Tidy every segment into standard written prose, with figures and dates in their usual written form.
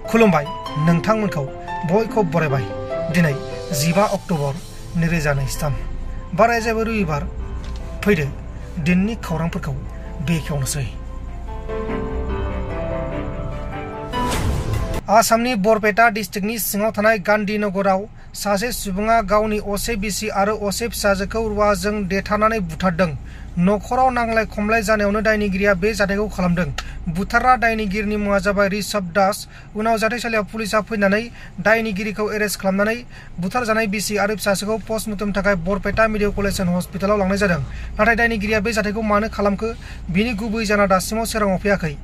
खुलुमबाय नोंथांमोनखौ बयखौ बरायबाय दिनै 15 अक्ट'बर 2023 बाराय जेबो रबिबार फैदो दिननि खौरांफोरखौ बेखेवनोसै। आसामनि बरपेटा डिस्ट्रिक्टनि सिङाव थानाय गांधीनगराव सासे सुबुङा गावनि असे बिसि आरो असे फिसाजोखौ रुवाजों देथारनानै बुथारदों। नखराव नांलाय खमलाय जानायावनो दायनिगिरिया बे जाथायखौ खालामदों। बुथारग्रा दायनिगिरिनि मुङा जाबाय ऋषभ दास। उनाव जाथायसालियाव पुलिसा फैनानै दायनिगिरिखौ एरेस्ट खालामनानै बुथारजानाय बिसि आरो फिसाजोखौ पस्टमर्टेमनि थाखाय बरपेटा मेडिकेल कलेज एन्ड हस्पिटालाव लांनाय जादों। नाथाय दायनिगिरिया बे जाथायखौ मानो खालामखो बिनि गुबै जाहोना दासिमाव सोराङाव फैयाखै।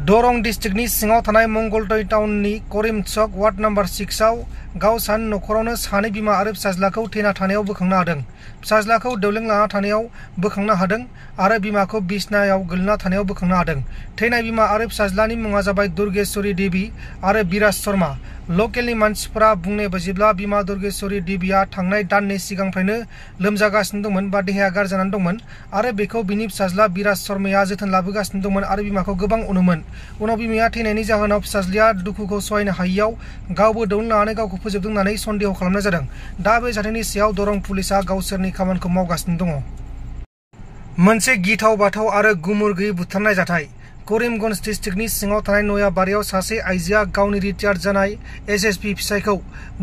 दरं डिस्ट्रिक्टनि सिङाव थानाय मंगलदै टाउननि करिमचक वार्ड नम्बर 6 आव गावसानि नखरावनो सानै बिमा आरो फिसाज्लाखौ थैना थानायाव बोखांनो हादों। फिसाज्लाखौ देवलें लाना थानायाव बोखांनो हादों आरो बिमाखौ बिसनायाव गोलैना थानायाव बोखांनो हादों। थैनाय बिमा आरो फिसाज्लानि मुङा जाबाय दुर्गेश्वरी देवी आरो बिराज शर्मा। लकेलनि मानसिफोरा बुंनाय बायदिब्ला बिमा दुर्गेश्वरी देवीआ थांनाय दाननि सिगांनिफ्रायनो लोमजागासिनो दंमोन बा देहाया गाज्रि जानानै दंमोन आरो बेखौ बिनि फिसाज्ला बिराज शर्माया जोथोन लाबोगासिनो दंमोन आरो बिमाखौ गोबां अनोमोन। उनाव बिमाया थैनायनि जाहोनाव फिसाज्लाया दुखुखौ सहायनो हायियाव गावबो दौलें लानानै गावखौ फोजोबदों होननानै सन्देह खालामनाय जादों। दा बे जाथायनि सायाव दरं पुलिसा गावसोरनि खामानिखौ मावगासिनो दङ। मोनसे गिथाव बाथाव आरो गुमुर गैयै बुथारनाय जाथाय। करिमगन्ज डिस्ट्रिक्टनि सिङाव थानाय नयाबारियाव सासे आइजोआ गावनि रिटायार्ड जानाय एसएसपि फिसायखौ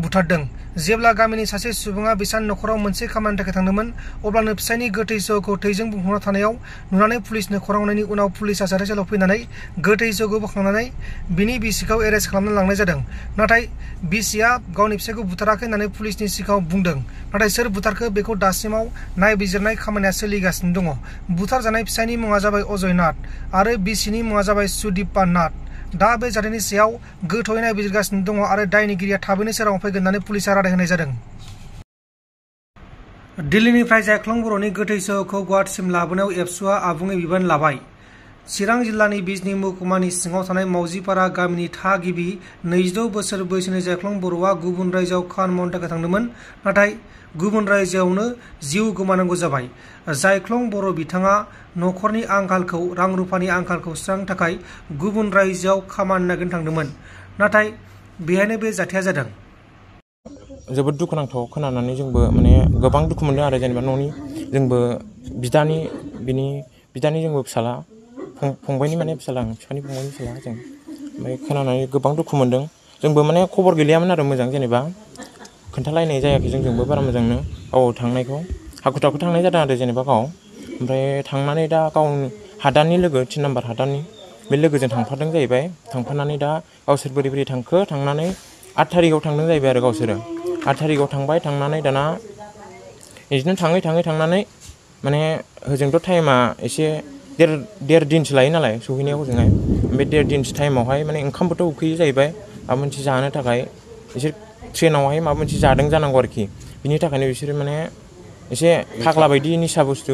बुथारदों। जेब्ला गामिनि सासे सुबुङा बिसानि नखराव मोनसे खामानिनि थाखाय थांदोंमोन अब्लानो फिसायनि गोथै सहखौ थैजों बुंफबना थानायाव नुनानै पुलिसनो खौरां हरनायनि उनाव पुलिसा जाथायसालियाव फैनानै गोथै सहखौ बोखांनानै बिनि बिसिखौ एरेस्ट खालामनानै लांनाय जादों। नाथाय बिसिया गावनि फिसायखौ बुथाराखै होननानै पुलिसनि सिगाङाव बुंदों। नाथाय सोर बुथारखो बेखौ दासिमाव नायबिजिरनाय खामानिया सोलिगासिनो दङ। बुथारजानाय फिसायनि मुङा जाबाय अजय नाथ आरो बिसिनि मुङा जाबाय सुदीपा नाथ। दा बे जाथायनि सायाव गोथौयै नायबिजिरगासिनो दङ आरो दायनिगिरिया थाबैनो सोराङाव फैगोन होननानै पुलिसा रादाय होनाय जादों। दिल्लीनिफ्राय जायख्लं बर'नि गोथै सहखौ गुवाहाटीसिम लाबोनायाव एबसुआ आबुङै बिबान लाबाय। चिरां जिल्लानि बिजनी महकुमानि सिङाव थानाय मावजिपारा गामिनि थागिबि 26 बोसोर बैसोनि जायख्लं बर'आ गुबुन रायजोआव खामानि मावनो थाखाय थांदोंमोन। नाथाय गुबुन रायजोआवनो जिउ गोमानांगौ जाबाय। जायख्लं बर' बिथाङा नखरनि आंखालखौ रां रुफानि आंखालखौ सुस्रांनो थाखाय गुबुन रायजोआव खामानि नागिरनो थांदोंमोन। नाथाय बेहायनो बे जाथाया जादों। जोबोद दुखुनांथाव खोनानानै जोंबो माने गोबां दुखु मोनदों आरो जेनेबा न'नि जोंबो बिदानि जोंबो फिसाला फंबायनि माने फिसाला आं बिफानि फंबायनि फिसाला जों ओमफ्राय खोनानानै गोबां दुखु मोनदों। जोंबो माने खबर गैलियामोन आरो मोजां जेनेबा खोन्थालायनाय जायाखै जोंजोंबो बारा मोजांनो गाव थांनायखौ हाखु दाखु थांनाय जादों आरो जेनेबा गाव ओमफ्राय थांनानै दा गावनि हादाननि लोगो 3 नाम्बार हादाननि बे लोगोजों थांफादों जाहैबाय। थांफानानै दा गावसोर बोरै थांखो थांनानै 8 थारिखआव थांदों जाहैबाय आरो गावसोरो 8 थारिखआव थांबाय। थांनानै दाना बिदिनो थाङै माने होजोंथ' टाइमा एसे देर दिनसो लायो नालाय सहैनायाव हजोंहाय बे 1.5 दिनसो टाइमावहाय माने ओंखामबोथ' उखैयो जाहैबाय माबा मोनसे जानो थाखाय बिसोर ट्रेनावहाय माबा मोनसे जादों जानांगौ आरोखि। बिनि थाखायनो बिसोरो माने एसे फाग्ला बायदि निसा बुस्थु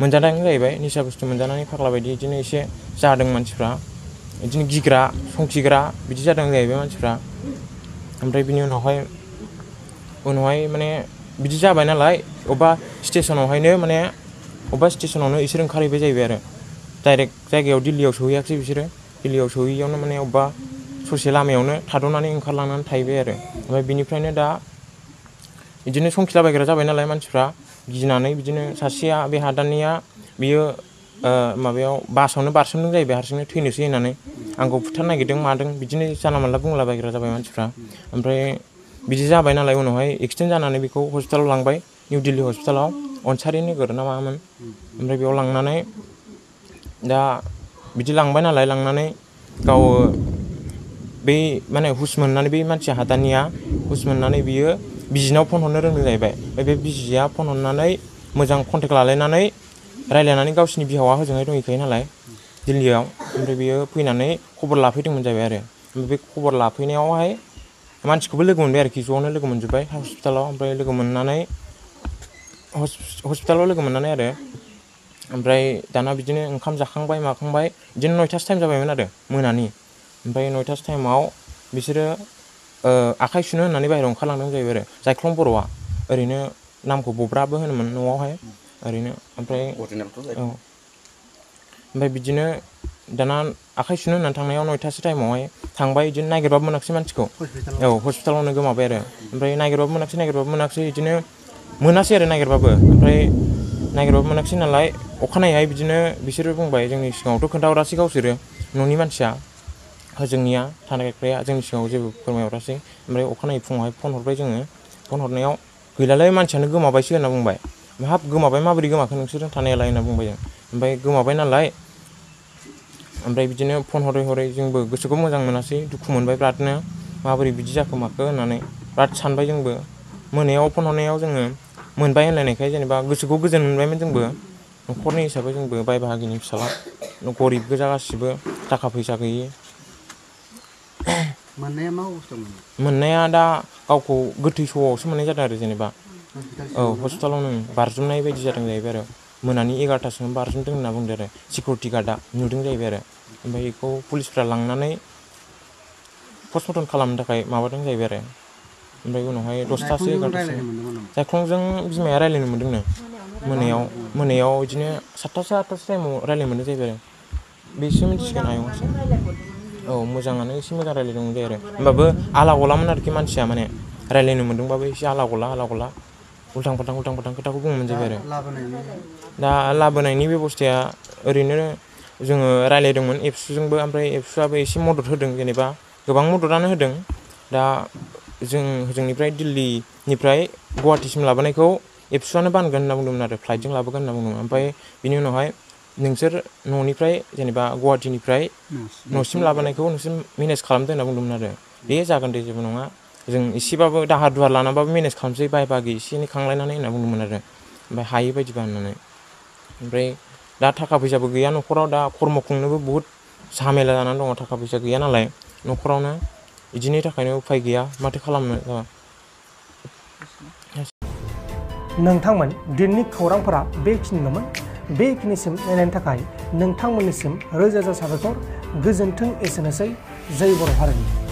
मोनजादों जाहैबाय। निसा बुस्थु मोनजानानै फाग्ला बायदि बिदिनो एसे जादों मानसिफ्रा बिदिनो गिग्रा संखिग्रा बिदि जादों जाहैबाय मानसिफ्रा। ओमफ्राय बिनि उनावहाय माने बिदि जाबाय नालाय अबेबा स्टेसनावनो बिसोर ओंखारहैबाय जाहैबाय आरो डाइरेक्ट जायगायाव दिल्लीयाव सहैयाखिसै बिसोरो। दिल्लीयाव सहैयावनो माने अबेबा ससे लामायावनो थाद'नानै ओंखारलांनानै थाहैबाय आरो ओमफ्राय बिनिफ्रायनो दा बिदिनो संखिलाबायग्रा जाबाय नालाय मानसिफ्रा गिनानै बिदिनो सासेया बे हादाननिया बियो माबायाव बासावनो बारसोमदों जाहैबाय हारसिंनो थैनोसै होननानै आंखौ बुथारनो नागिरदों मादों बिदिनो जानला मानला बुंलाबायग्रा जाबाय मानसिफ्रा। ओमफ्राय बिदि जाबाय नालाय उनावहाय एक्सिडेन्ट जानानै बेखौ हस्पिटालाव लांबाय निउ दिल्ली हस्पिटालाव अन्सारि नोगोर ना मामोन। ओमफ्राय बेयाव लांनानै दा बिदि लांबाय नालाय लांनानै गाव बै माने हुस मोननानै बै मानसिया हादाननिया हुस मोननानै बियो बिजिनाव फन हरनो रोंदों जाहैबाय। ओमफ्राय बे बिजिया फन हरनानै मोजां कन्टेक्ट लालायनानै रायज्लायनानै गावसिनि बिहावा हजोंहाय दंहैखायो नालाय दिल्लीयाव ओमफ्राय बियो फैनानै खबर लाफैदोंमोन जाहैबाय आरो ओमफ्राय बे खबर लाफैनायावहाय मानसिखौबो लोगो मोनबाय आरोखि ज'नो लोगो मोनजोब्बाय हस्पिटालाव। ओमफ्राय लोगो मोननानै हस्पिटालाव लोगो मोननानै आरो ओमफ्राय दाना बिदिनो ओंखाम जाखांबाय माखांबाय बिदिनो 9थासो टाइम जाबायमोन आरो मोनानि। ओमफ्राय 9थासो टाइमाव बिसोरो आखाइ सुनो होननानै बाहेरायाव ओंखारलांदों जाहैबाय आरो जायख्लं बर'आ ओरैनो नामखौ बब्राबो होनोमोन न'आवहाय ओरैनो। ओमफ्राय ओमफ्राय बिदिनो दाना आखाइ सुनो होननानै थांनायाव 9टासो टाइमावहाय थांबाय बिदिनो नागिरबाबो मोनाखिसै मानसिखौ औ हस्पिटालावनो गोमाबाय आरो ओमफ्राय नागिरबाबो मोनाखिसै बिदिनो मोनासै आरो नागिरबाबो ओमफ्राय नागिरबाबो मोनाखिसै नालाय अखानायैहाय बिदिनो बिसोरो बुंबाय जोंनि सिगाङावथ' खोन्थाहरासै गावसोरो न'नि मानसिया जोंनिया थानाय गायग्राया जोंनि सिगाङाव जेबो फोरमायहरासै ओमफ्राय अखानायै फुङावहाय फन हरबाय जोङो फन हरनायाव गैलालै मानसियानो गोमाबायसो होनना बुंबाय हाब गोमाबाय माबोरै गोमाखो नोंसोरजों थानायालाय होनना बुंबाय जों ओमफ्राय गोमाबाय नालाय ओमफ्राय बिदिनो फन हरै जोंबो गोसोखौ मोजां मोनासै दुखु मोनबाय बिरादनो माबोरै बिदि जाखो माखो होननानै बिराद सानबाय जोंबो मोनायाव फन हरनायाव जोङो मोनबाय होनलायनायखाय जेनेबा गोसोखौ गोजोन मोनबायमोन जोंबो न'खरनि हिसाबै जोंबो बाय बाहागिनि फिसाला गरिब गोजा गासिबो थाखा फैसा गैयि मोननाया मा अबस्थायाव मोनो मोननाया दा गावखौ गोथै सहआवसो मोननाय जादों आरो जेनेबा औ हस्पिटालावनो बारजुमनाय बायदि जादों जाहैबाय आरो मोनानि 11टासोआवनो बारजुमदों होनना बुंदों आरो सिकिउरिटि गार्डआ नुदों जाहैबाय आरो ओमफ्राय बेखौ पुलिसफ्रा लांनानै पस्टमर्टम खालामनो थाखाय माबादों जाहैबाय आरो ओमफ्राय उनावहाय 10टासो 11टासो जायख्लंजों बिमाया रायज्लायनो मोन्दोंनो मोनायाव बिदिनो 7टासो 8टासो टाइमाव रायज्लायनो मोन्दों जाहैबाय आरो बेसो मिथिसिगोन आयंआसो औ मोजाङानो एसे मोजां रायज्लायदोंमोन जायो आरो होमबाबो आला गलामोन आरोखि मानसिया माने रायज्लायनो मोन्दोंबाबो एसे आला गला उल्थां फाल्थां खोथाखौ बुङोमोन जाहैबाय आरो दा लाबोनायनि बेब'स्थाया ओरैनो जोङो रायज्लायदोंमोन एबसुजोंबो ओमफ्राय एबसुआबो एसे मदद होदों जेनेबा गोबां मददानो होदों दा जों जोंनिफ्राय दिल्लीनिफ्राय गुवाहाटिसिम लाबोनायखौ एबसुआनो बानगोन होनना बुंदोंमोन आरो फ्लाइटजों लाबोगोन होनना बुंदोंमोन ओमफ्राय बिनि उनावहाय नोंसोर न'निफ्राय जेनेबा गुवाहाटिनिफ्राय न'सिम लाबोनायखौ नोंसोर मेनेज खालामदो होनना बुंदोंमोन आरो बे जागोन दे जेबो नङा जों एसेबाबो दाहार दुहार लानाबाबो मेनेज खालामसै बाय बागि एसे एनै खांलायनानै होनना बुंदोंमोन आरो ओमफ्राय हायो बायदिबा होननानै ओमफ्राय दा थाखा फैसाबो गैया न'खराव दा खर्म खुंनोबो बुहुद झामेला जानानै दङ थाखा फैसा गैया नालाय न'खरावनो बिदिनि थाखायनो उफाय गैया माथो खालामनो नोंथांमोन दिनैनि खौरांफोरा बेखिनिल'मोन बेखिनिसिम नायनायनि थाखाय नोंथांमोननिसिम रोजा रोजा साबायखर गोजोन्थों एसेनोसै जय बर' हारिनि